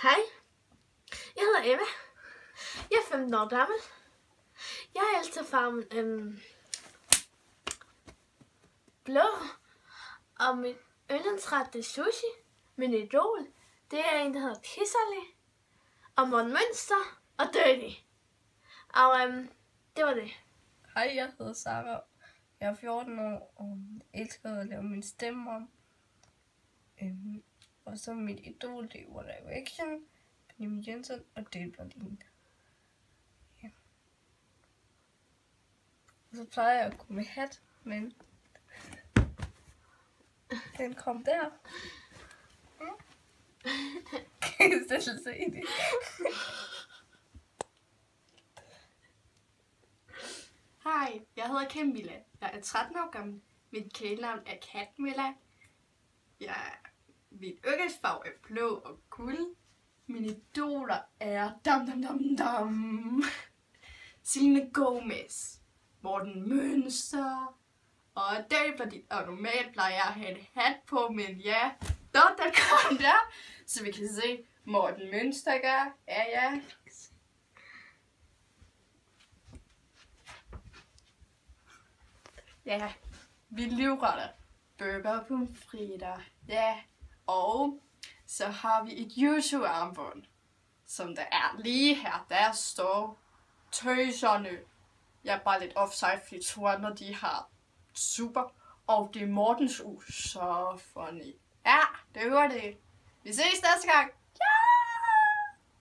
Hej, jeg hedder Emma. Jeg er 15 år gammel. Jeg elsker farven blå. Og mit yndlingsret det er sushi. Min idol, det er en, der hedder Kisserly. Og Morten Mønster og Dirty. Og det var det. Hej, jeg hedder Sara. Jeg er 14 år og elsker at lave min stemme om. Og så mit idol, det er One Direction, Benjamin Jensen og Dale Berlin. Ja. Og så plejer jeg at gå med hat, men den kom der. Kan I selv se det? Hej, jeg hedder Camilla. Jeg er 13 år gammel. Mit kælenavn er Katmilla. Mit yndlingsfarve er blå og guld. Mine idoler er Selena Gomez, Morten Mønster og Dale Berlin. Og normalt plejer jeg at have en hat på, men ja, den kom der, så vi kan se Morten Mønster gør. Ja. Ja, vi livretter, burger, pomfritter, ja, og så har vi et YouTube-armbånd, som der er lige her, der står tøserne. Jeg er bare lidt offside, fordi to andre, de har super, og det er Mortens så funny. Ja, det var det. Vi ses næste gang.